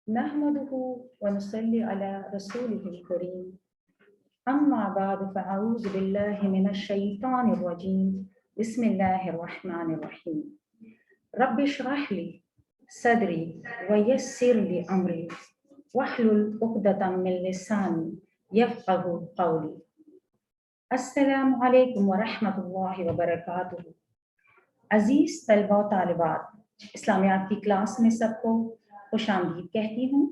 नहमदुहु व नुसल्ली अला रसूलिहिल करीम अम्मा बाद फ़अऊज़ु बिल्लाहि मिनश शैतानिर रजीम बिस्मिल्लाहिर रहमानिर रहीम रब्बि इश्रह ली सदरी व यस्सिर ली अमरी वहलुल उक़दतम मिन लिसानी यफ़क़हू क़ौली। अस्सलामु अलैकुम व रहमतुल्लाहि व बरकातुहू। अजीज तलबा व तालिबात, इस्लामियात की क्लास में सबको खुशामदीद कहती हूँ।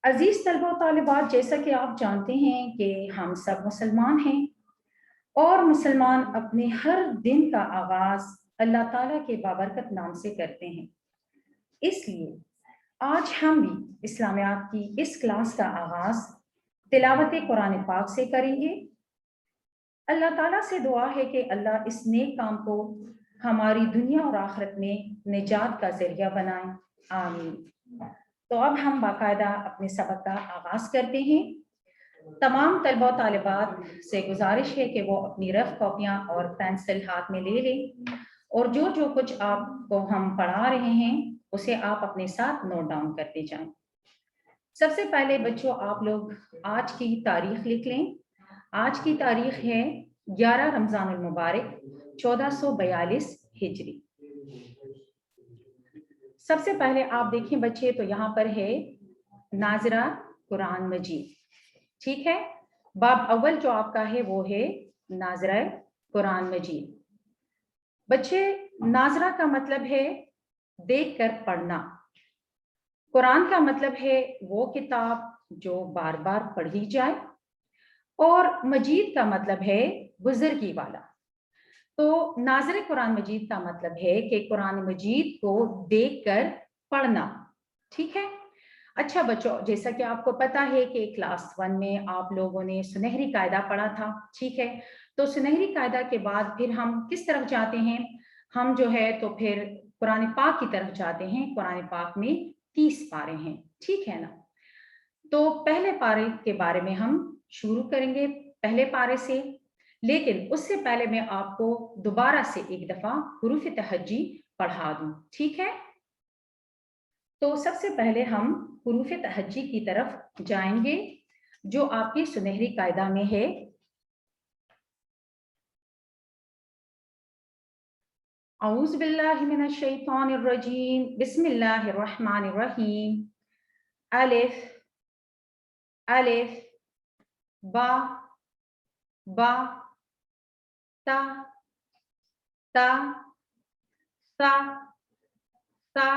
अजीज तलबा व तालिबात, जैसा कि आप जानते हैं कि हम सब मुसलमान हैं और मुसलमान अपने हर दिन का आगाज अल्लाह ताला के बाबरकत नाम से करते हैं। इसलिए आज हम भी इस्लामियात की इस क्लास का आगाज तिलावत कुरान पाक से करेंगे। अल्लाह ताला से दुआ है कि अल्लाह इस नेक काम को हमारी दुनिया और आखिरत में निजात का जरिया बनाए, आमीन। तो अब हम बाकायदा अपने सबक का आगाज करते हैं। तमाम तलबा तालिबात से गुजारिश है कि वो अपनी रफ कॉपियाँ और पेंसिल हाथ में ले लें और जो जो कुछ आपको हम पढ़ा रहे हैं उसे आप अपने साथ नोट डाउन करते जाएं। सबसे पहले बच्चों, आप लोग आज की तारीख लिख लें। आज की तारीख है 11 रमजानुल मुबारक 1442 हिजरी। सबसे पहले आप देखें बच्चे, तो यहाँ पर है नाजरा कुरान मजीद, ठीक है। बाब अव्वल जो आपका है वो है नाजरा कुरान मजीद। बच्चे, नाजरा का मतलब है देखकर पढ़ना, कुरान का मतलब है वो किताब जो बार बार पढ़ी जाए, और मजीद का मतलब है बुजुर्गी वाला। तो नाज़िर कुरान मजीद का मतलब है कि कुरान मजीद को देखकर पढ़ना, ठीक है। अच्छा बच्चों, जैसा कि आपको पता है कि क्लास 1 में आप लोगों ने सुनहरी कायदा पढ़ा था, ठीक है। तो सुनहरी कायदा के बाद फिर हम किस तरफ जाते हैं? हम जो है तो फिर कुरान पाक की तरफ जाते हैं। कुरान पाक में 30 पारे हैं, ठीक है ना। तो पहले पारे के बारे में हम शुरू करेंगे, पहले पारे से। लेकिन उससे पहले मैं आपको दोबारा से एक दफा हुरूफ तहज्जी पढ़ा दूं, ठीक है। तो सबसे पहले हम हुरूफ तहज्जी की तरफ जाएंगे जो आपकी सुनहरी कायदा में है। औज़ु बिल्लाहि मिनश शैतानिर रजीम, बिस्मिल्लाहिर रहमानिर रहीम। अलिफ अलिफ, बा बा, ता ता ता ता,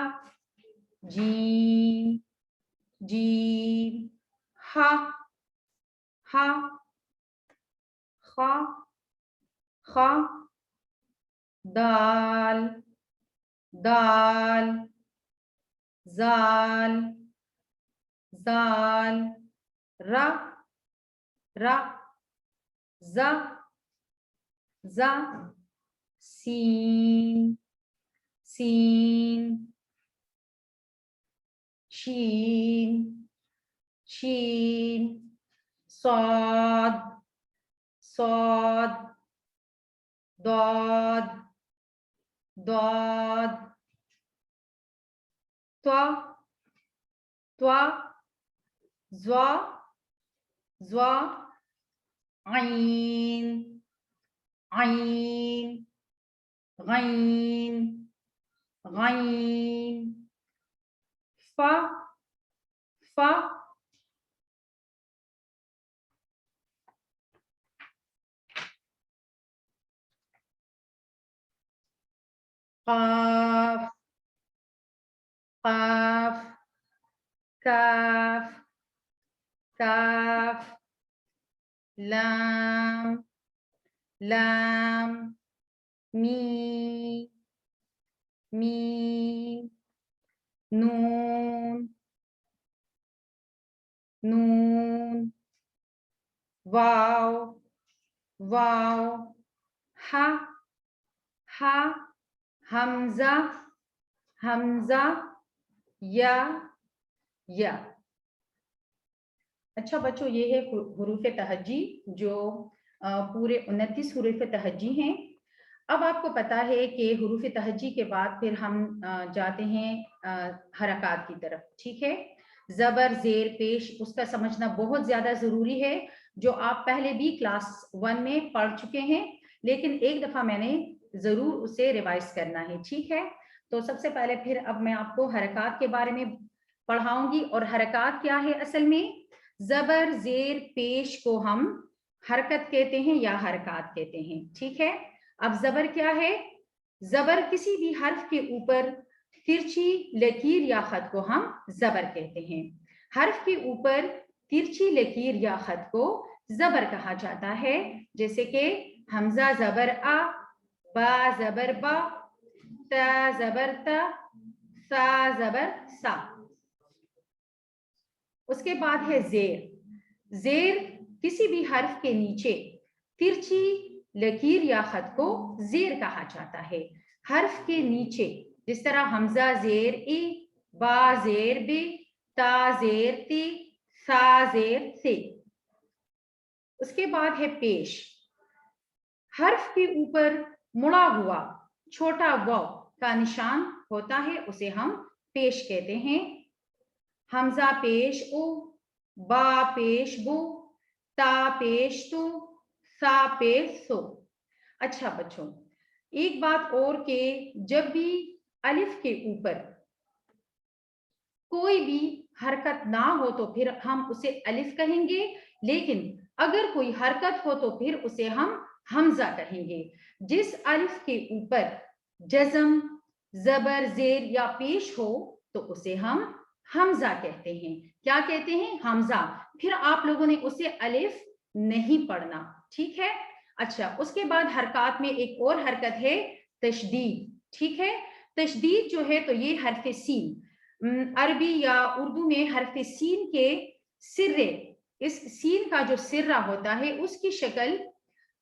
जीम जीम, हा हा, खा खा, दाल दाल, जाल जाल, रा रा, जा जा, सीन सीन, शीन शीन, सौद सौद, दौद दौद, त्वा त्वा, ज़्वा ज़्वा, आइन आइन, गैन गैन, फा फा, काफ काफ, काफ काफ, लाम लाम, मीम मीम, नून नून, वाव वाव, हा हा, हमजा हमजा, या या। अच्छा बच्चों, ये है हुरूफ तहज्जी जो पूरे 29 हुरूफ तहज्जी हैं। अब आपको पता है कि हुरूफ तहज्जी के बाद फिर हम जाते हैं हरकत की तरफ, ठीक है। जबर जेर पेश उसका समझना बहुत ज्यादा जरूरी है, जो आप पहले भी क्लास 1 में पढ़ चुके हैं, लेकिन एक दफा मैंने जरूर उसे रिवाइज करना है, ठीक है। तो सबसे पहले फिर अब मैं आपको हरकत के बारे में पढ़ाऊंगी। और हरकत क्या है असल में? जबर जेर पेश को हम हरकत कहते हैं या हरकत कहते हैं, ठीक है। अब जबर क्या है? जबर किसी भी हर्फ के ऊपर तिरछी लकीर या खत को हम जबर कहते हैं। हर्फ के ऊपर तिरछी लकीर या खत को जबर कहा जाता है, जैसे कि हमजा जबर आ, बा जबर बा, ता जबर ता, सा जबर सा। उसके बाद है जेर। जेर किसी भी हर्फ के नीचे तिरछी लकीर या खत को जेर कहा जाता है। हर्फ के नीचे, जिस तरह हमजा जेर ई, बा जेर बी, ता जेर ती, सा जेर से। उसके बाद है पेश। हर्फ के ऊपर मुड़ा हुआ छोटा वाव का निशान होता है, उसे हम पेश कहते हैं। हमजा पेश ओ, बा पेश बो, ता पेश तू, सा पेश सो। अच्छा बच्चों, एक बात और के जब भी अलिफ के ऊपर कोई भी हरकत ना हो तो फिर हम उसे अलिफ कहेंगे, लेकिन अगर कोई हरकत हो तो फिर उसे हम हमजा कहेंगे। जिस अलिफ के ऊपर जज़म, जबर, जेर या पेश हो तो उसे हम हमजा कहते हैं। क्या कहते हैं? हमजा। फिर आप लोगों ने उसे अलिफ नहीं पढ़ना, ठीक है। अच्छा, उसके बाद हरकत में एक और हरकत है तशदीद, ठीक है। तशदीद जो है तो ये हरफ सीन, अरबी या उर्दू में हरफ सीन के सिर्रे, इस सीन का जो सिर्रा होता है उसकी शक्ल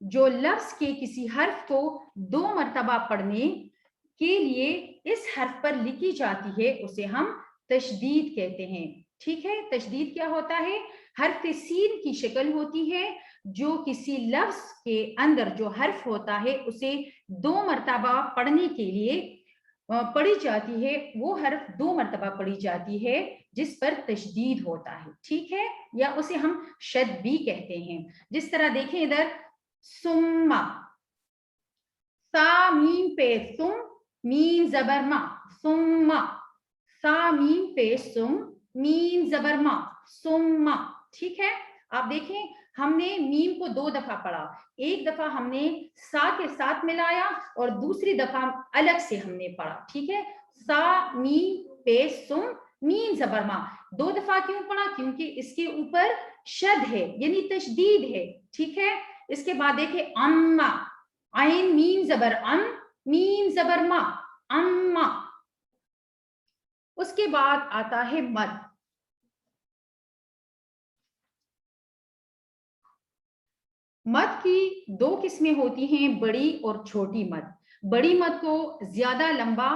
जो लफ्ज के किसी हर्फ को 2 मरतबा पढ़ने के लिए इस हर्फ पर लिखी जाती है उसे हम तशदीद कहते हैं, ठीक है। तशदीद क्या होता है? हर्फ सीन की शक्ल होती है जो किसी लफ्ज के अंदर जो हर्फ होता है उसे 2 मरतबा पढ़ने के लिए पढ़ी जाती है, वो हर्फ 2 मरतबा पढ़ी जाती है जिस पर तशदीद होता है, ठीक है। या उसे हम शद भी कहते हैं। जिस तरह देखें इधर, सुम्मा, सा मीम पे सुम, मीम जबर मा, सुम्मा। सा मीम पे सुम, मीम जबर मा, सुम्मा, ठीक है। आप देखें, हमने मीम को 2 दफा पढ़ा। एक दफा हमने सा के साथ मिलाया और दूसरी दफा अलग से हमने पढ़ा, ठीक है। सा मीम पे सुम, मीम जबर मा। 2 दफा क्यों पढ़ा? क्योंकि इसके ऊपर शद है, यानी तशदीद है, ठीक है। इसके बाद देखें, अम्मा, आइन मीम जबर अम, मीम जबर मा, अम्मा। उसके बाद आता है मद। मद की 2 किस्में होती हैं, बड़ी और छोटी मद। बड़ी मद को ज्यादा लंबा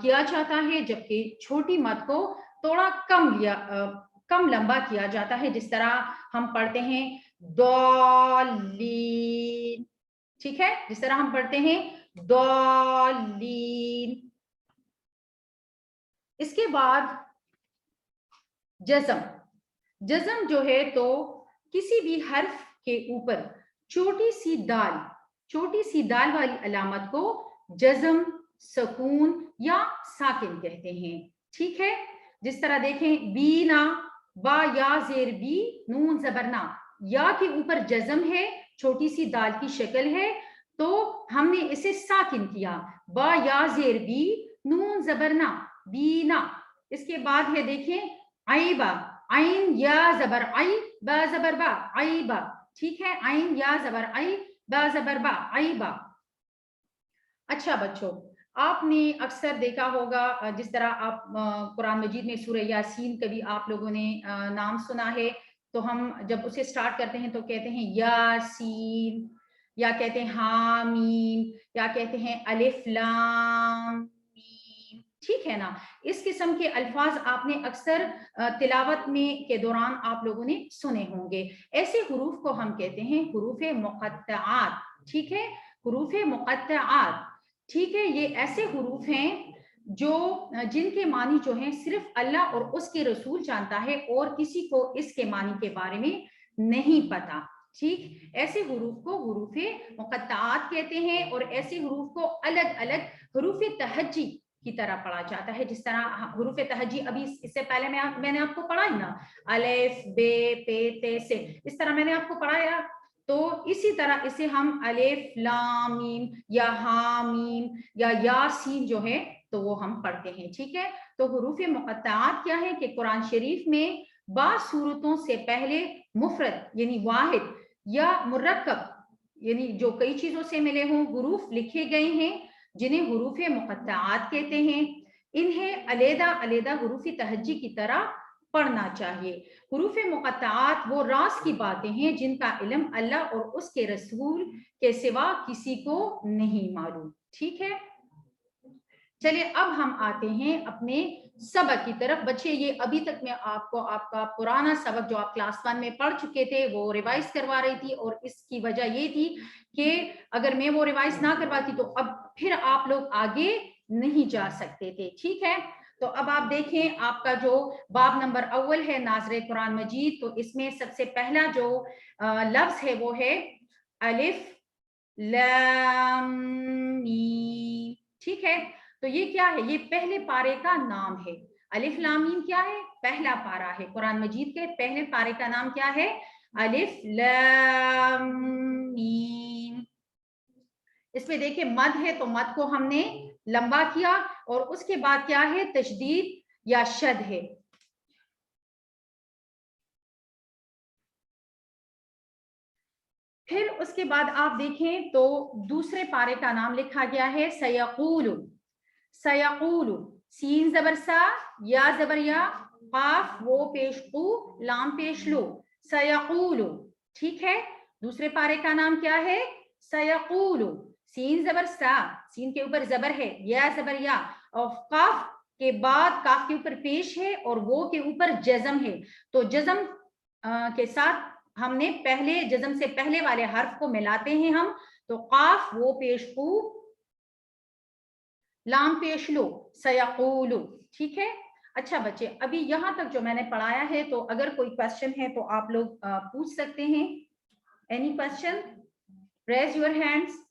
किया जाता है, जबकि छोटी मद को थोड़ा कम लंबा किया जाता है। जिस तरह हम पढ़ते हैं दौलीन, ठीक है। जिस तरह हम पढ़ते हैं दौलीन। इसके बाद जज़म। जज़म जो है तो किसी भी हर्फ के ऊपर छोटी सी दाल वाली अलामत को जज़म, सकून या साकिन कहते हैं, ठीक है। जिस तरह देखें, बीना, बा या जेर बी, नून जबरना। या के ऊपर जज़म है, छोटी सी दाल की शक्ल है, तो हमने इसे साकिन किया, बा या जेर बी, नून जबरना, बीना। इसके बाद है देखें आइबा, आइन या जबर आई, बा जबर बा, आइबा, ठीक है। आइन या जबर आई, बा जबर बा, आइबा। अच्छा बच्चों, आपने अक्सर देखा होगा, जिस तरह आप कुरान मजीद में सूरह यासीन कभी आप लोगों ने नाम सुना है, तो हम जब उसे स्टार्ट करते हैं तो कहते हैं यासीन, या कहते हैं हामीम, या कहते हैं अलिफ लाम मीम, ठीक है ना। इस किस्म के अल्फाज आपने अक्सर तिलावत में के दौरान आप लोगों ने सुने होंगे। ऐसे हुरूफ को हम कहते हैं हुरूफ मुक़त्तआत, ठीक है। حروف مقطعات، ٹھیک ہے، یہ ایسے حروف ہیں جو جن کے معنی جو ہیں صرف اللہ اور اس کے رسول جانتا ہے اور کسی کو اس کے معنی کے بارے میں نہیں پتا، ٹھیک، ایسے حروف کو حروف مقطعات کہتے ہیں، اور ایسے حروف کو الگ الگ حروف تہجی کی طرح پڑھا جاتا ہے، جس طرح حروف تہجی ابھی اس سے پہلے میں نے آپ کو پڑھائی نا، الف بے پے تے سے، اس طرح میں نے آپ کو پڑھایا، تو اسی طرح اسے ہم الف لام میم یا ہا میم یا یاسین جو ہے تو وہ ہم پڑھتے ہیں، ٹھیک ہے۔ تو حروف مقطعات کیا ہے کہ قرآن شریف میں بعض صورتوں سے پہلے مفرد یعنی واحد یا مرکب یعنی جو کئی چیزوں سے ملے ہوں حروف لکھے گئے ہیں جنہیں حروف مقطعات کہتے ہیں، انہیں علیحدہ علیحدہ حروف تہجی کی طرح پڑھنا چاہیے۔ حروف مقطعات وہ راز کی باتیں ہیں جن کا علم اللہ اور اس کے رسول کے سوا کسی کو نہیں معلوم، ٹھیک ہے۔ چلیے اب ہم آتے ہیں اپنے سبق کی طرف۔ بچے یہ ابھی تک میں آپ کو آپ کا پرانا سبق جو آپ کلاس 1 میں پڑھ چکے تھے وہ ریوائز کروا رہی تھی، اور اس کی وجہ یہ تھی کہ اگر میں وہ ریوائز نہ کرواتی تو اب پھر آپ لوگ آگے نہیں جا سکتے تھے، ٹھیک ہے۔ تو اب آپ دیکھیں آپ کا جو باب نمبر اول ہے ناظر قرآن مجید، تو اس میں سب سے پہلا جو لفظ ہے وہ ہے الف لام میم، ٹھیک ہے۔ تو یہ کیا ہے؟ یہ پہلے پارے کا نام ہے۔ الف لام میم کیا ہے؟ پہلا پارا ہے قرآن مجید کے پہلے پارے کا نام کیا ہے؟ الف لام میم۔ اس میں دیکھیں مد ہے تو مد کو ہم نے لمبا کیا، اور اس کے بعد کیا ہے؟ تشدید یا شد ہے۔ پھر اس کے بعد آپ دیکھیں تو دوسرے پارے کا نام لکھا گیا ہے سیقول، سیقول، سین زبر سا، یا زبر یا، قاف وہ پیش قو، لام پیش لو، سیقول، ٹھیک ہے۔ دوسرے پارے کا نام کیا ہے؟ سیقول، سین زبر سا، سین کے اوپر زبر ہے، یا زبر یا، اور قاف کے بعد کاف کے اوپر پیش ہے اور وہ کے اوپر جزم ہے، تو جزم کے ساتھ ہم نے پہلے جزم سے پہلے والے حرف کو ملاتے ہیں ہم، تو قاف وہ پیش قو، لام پیش لو، سیقولو، ٹھیک ہے۔ اچھا بچے ابھی یہاں تک جو میں نے پڑھایا ہے تو اگر کوئی کوشچن ہے تو آپ لوگ پوچھ سکتے ہیں۔ Any question? Raise your hands.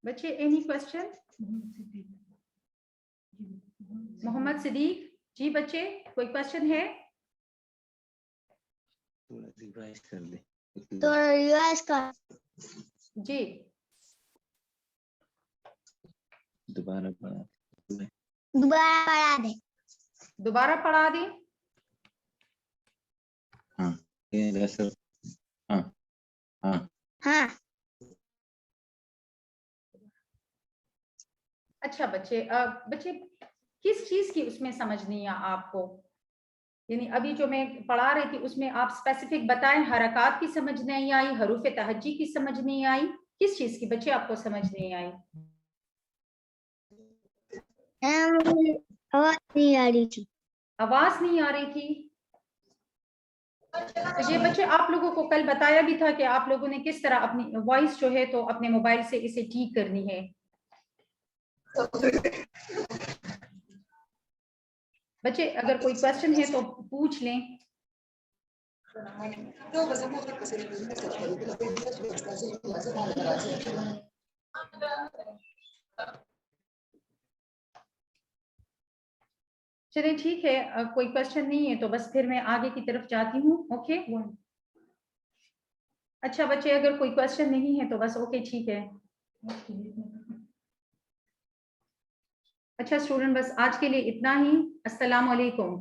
بچے اینی کوشچن؟ محمد صدیق جی بچے کوئی کوشچن ہے؟ جی دوبارہ پڑھا دیں۔ دوبارہ پڑھا دیں؟ ہاں ہاں ہاں ہاں۔ اچھا بچے بچے کس چیز کی اس میں سمجھ نہیں آ آپ کو؟ یعنی ابھی جو میں پڑھا رہی تھی اس میں آپ اسپیسیفک بتائیں، حرکات کی سمجھ نہیں آئی، حروف تہجی کی سمجھ نہیں آئی، کس چیز کی بچے آپ کو سمجھ نہیں آئی؟ آواز نہیں آ رہی تھی۔ آواز نہیں آ رہی تھی؟ تو یہ بچے آپ لوگوں کو کل بتایا بھی تھا کہ آپ لوگوں نے کس طرح اپنی وائس جو ہے تو اپنے موبائل سے اسے ٹھیک کرنی ہے۔ بچے اگر کوئی کوشچن ہے تو پوچھ لیں۔ چلیں ٹھیک ہے، کوئی کوشچن نہیں ہے تو بس پھر میں آگے کی طرف جاتی ہوں۔ اوکے اچھا بچے اگر کوئی کوشچن نہیں ہے تو بس اوکے ٹھیک ہے۔ اچھا اسٹوڈنٹ بس آج کے لیے اتنا ہی۔ السلام علیکم۔